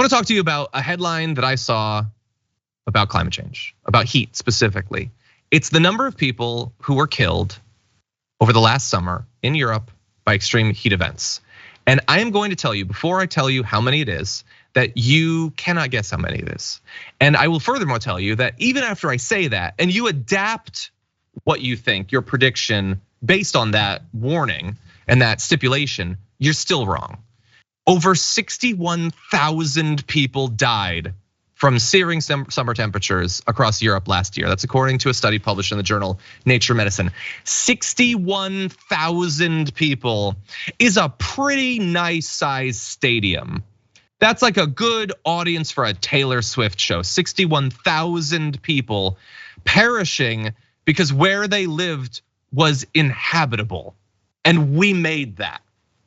want to talk to you about a headline that I saw about climate change, about heat specifically. It's the number of people who were killed over the last summer in Europe by extreme heat events. And I am going to tell you, before I tell you how many it is, that you cannot guess how many it is. And I will furthermore tell you that even after I say that, and you adapt what you think, your prediction based on that warning and that stipulation, you're still wrong. Over 61,000 people died from searing summer temperatures across Europe last year. That's according to a study published in the journal Nature Medicine. 61,000 people is a pretty nice sized stadium. That's like a good audience for a Taylor Swift show. 61,000 people perishing because where they lived was inhabitable. And we made that.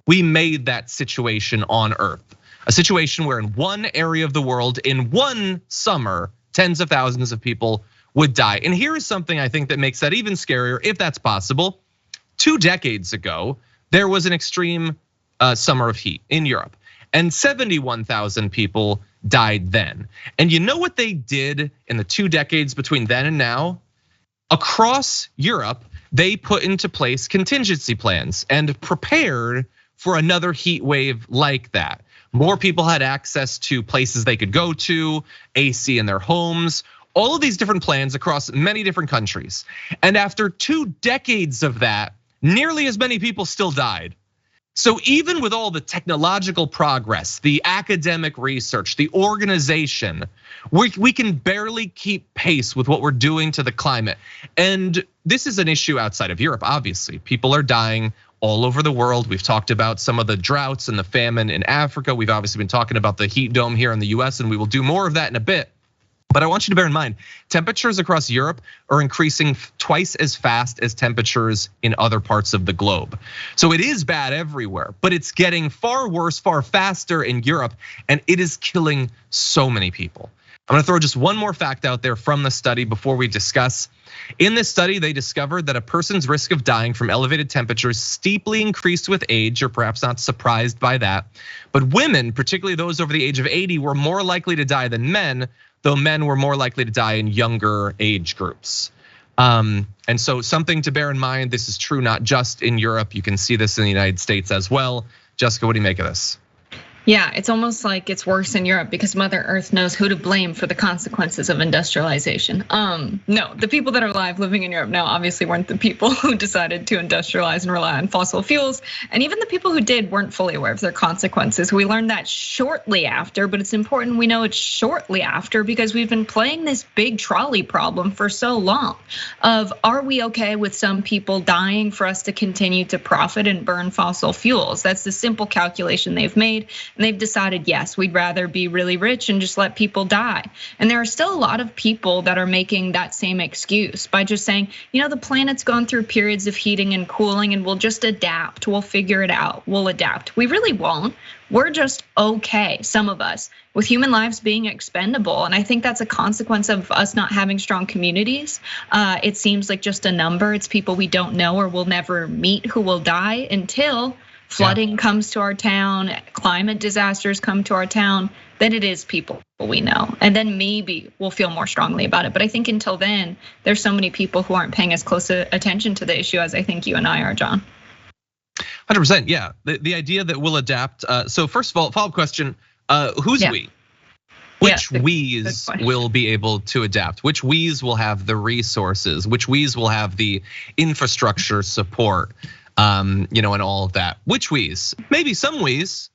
We made that situation on Earth. A situation where in one area of the world, in one summer, tens of thousands of people would die. And here is something I think that makes that even scarier, if that's possible. 2 decades ago, there was an extreme summer of heat in Europe, and 71,000 people died then. And you know what they did in the 2 decades between then and now? Across Europe, they put into place contingency plans and prepared for another heat wave like that. More people had access to places they could go to, AC in their homes, all of these different plans across many different countries. And after 2 decades of that, nearly as many people still died. So even with all the technological progress, the academic research, the organization, we can barely keep pace with what we're doing to the climate. And this is an issue outside of Europe, obviously. People are dying all over the world. We've talked about some of the droughts and the famine in Africa. We've obviously been talking about the heat dome here in the US, and we will do more of that in a bit. But I want you to bear in mind, temperatures across Europe are increasing twice as fast as temperatures in other parts of the globe. So it is bad everywhere, but it's getting far worse, far faster in Europe, and it is killing so many people. I'm gonna throw just one more fact out there from the study before we discuss. In this study, they discovered that a person's risk of dying from elevated temperatures steeply increased with age. You're perhaps not surprised by that. But women, particularly those over the age of 80, were more likely to die than men, though men were more likely to die in younger age groups. And so something to bear in mind, this is true not just in Europe, you can see this in the United States as well. Jessica, what do you make of this? Yeah, it's almost like it's worse in Europe because Mother Earth knows who to blame for the consequences of industrialization. No, the people that are alive living in Europe now obviously weren't the people who decided to industrialize and rely on fossil fuels. And even the people who did weren't fully aware of their consequences. We learned that shortly after, but it's important we know it's shortly after because we've been playing this big trolley problem for so long of are we okay with some people dying for us to continue to profit and burn fossil fuels? That's the simple calculation they've made. And they've decided, yes, we'd rather be really rich and just let people die. And there are still a lot of people that are making that same excuse by just saying, the planet's gone through periods of heating and cooling and we'll just adapt, we'll figure it out, we'll adapt. We really won't. We're just okay, some of us, with human lives being expendable. And I think that's a consequence of us not having strong communities. It seems like just a number. It's people we don't know or will never meet who will die until flooding comes to our town, climate disasters come to our town, then it is people we know. And then maybe we'll feel more strongly about it. But I think until then, there's so many people who aren't paying as close attention to the issue as I think you and I are, John. 100%, yeah. The idea that we'll adapt. So first of all, follow-up question, who's we? Which we's will be able to adapt? Which we's will have the resources? Which we's will have the infrastructure support? And all of that. Which we's? Maybe some we's.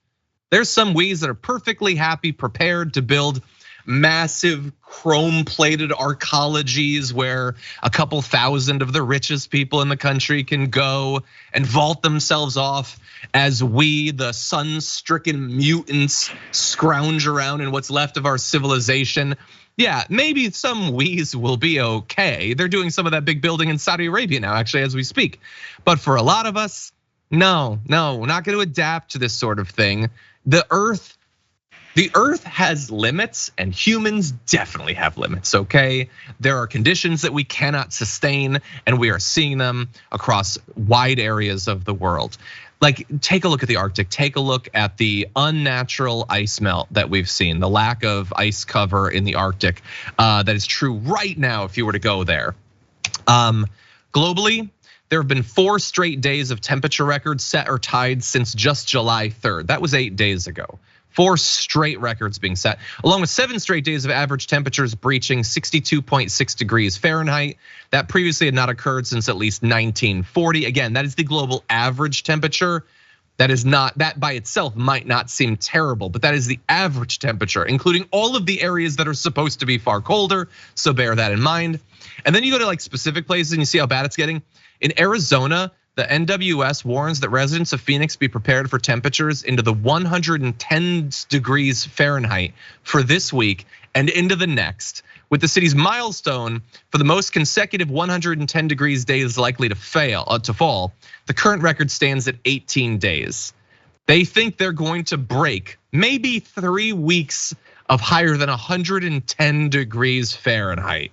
There's some we's that are perfectly happy, prepared to build massive chrome-plated arcologies where a couple thousand of the richest people in the country can go and vault themselves off as we, the sun-stricken mutants, scrounge around in what's left of our civilization. Yeah, maybe some we's will be okay. They're doing some of that big building in Saudi Arabia now, actually, as we speak. But for a lot of us, no, we're not going to adapt to this sort of thing. The Earth has limits and humans definitely have limits, okay? There are conditions that we cannot sustain and we are seeing them across wide areas of the world. like take a look at the Arctic, take a look at the unnatural ice melt that we've seen, the lack of ice cover in the Arctic that is true right now if you were to go there. Globally, there have been 4 straight days of temperature records set or tied since just July 3rd. That was 8 days ago. 4 straight records being set, along with 7 straight days of average temperatures breaching 62.6 degrees Fahrenheit. That previously had not occurred since at least 1940. Again, that is the global average temperature. That is not, that by itself might not seem terrible, but that is the average temperature, including all of the areas that are supposed to be far colder. So bear that in mind. And then you go to like specific places and you see how bad it's getting. In Arizona, the NWS warns that residents of Phoenix be prepared for temperatures into the 110 degrees Fahrenheit for this week and into the next, with the city's milestone for the most consecutive 110 degrees days likely to fall. The current record stands at 18 days. They think they're going to break maybe 3 weeks of higher than 110 degrees Fahrenheit.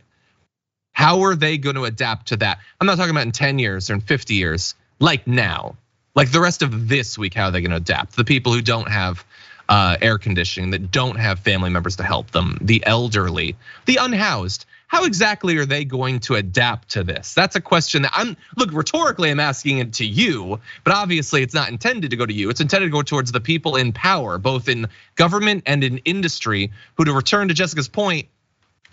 How are they going to adapt to that? I'm not talking about in 10 years or in 50 years, like now. Like the rest of this week, how are they going to adapt? The people who don't have air conditioning, that don't have family members to help them, the elderly, the unhoused. How exactly are they going to adapt to this? That's a question that look, rhetorically, I'm asking it to you, but obviously it's not intended to go to you. It's intended to go towards the people in power, both in government and in industry, who, to return to Jessica's point,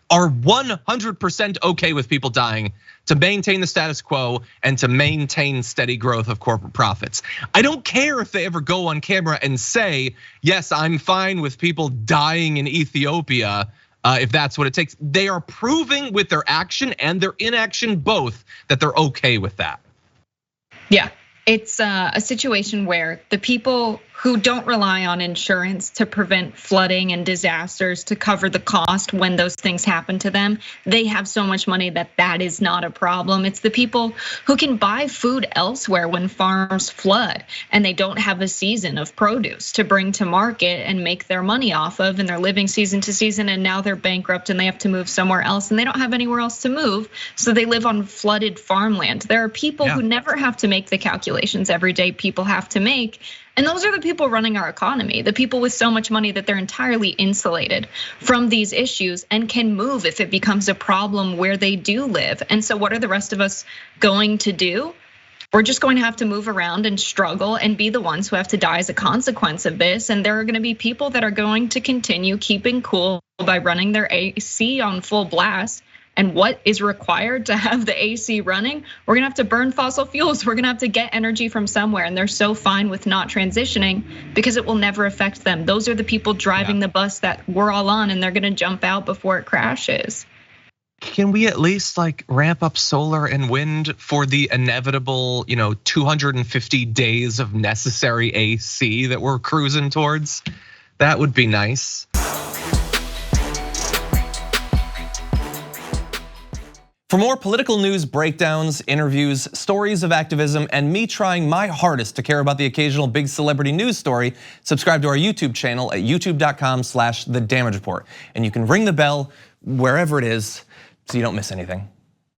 are 100% okay with people dying to maintain the status quo and to maintain steady growth of corporate profits. I don't care if they ever go on camera and say, yes, I'm fine with people dying in Ethiopia, if that's what it takes. They are proving with their action and their inaction both that they're okay with that. Yeah, it's a situation where the people who don't rely on insurance to prevent flooding and disasters to cover the cost when those things happen to them, they have so much money that is not a problem. It's the people who can buy food elsewhere when farms flood and they don't have a season of produce to bring to market and make their money off of, and they're living season to season, and now they're bankrupt and they have to move somewhere else and they don't have anywhere else to move, so they live on flooded farmland. There are people who never have to make the calculations everyday people have to make. And those are the people running our economy, the people with so much money that they're entirely insulated from these issues and can move if it becomes a problem where they do live. And so what are the rest of us going to do? We're just going to have to move around and struggle and be the ones who have to die as a consequence of this. And there are gonna be people that are going to continue keeping cool by running their AC on full blast. And what is required to have the AC running? We're gonna have to burn fossil fuels. We're gonna have to get energy from somewhere. And they're so fine with not transitioning because it will never affect them. Those are the people driving the bus that we're all on, and they're gonna jump out before it crashes. Can we at least like ramp up solar and wind for the inevitable, 250 days of necessary AC that we're cruising towards? That would be nice. For more political news breakdowns, interviews, stories of activism, and me trying my hardest to care about the occasional big celebrity news story, subscribe to our YouTube channel at youtube.com/thedamagereport. And you can ring the bell wherever it is so you don't miss anything.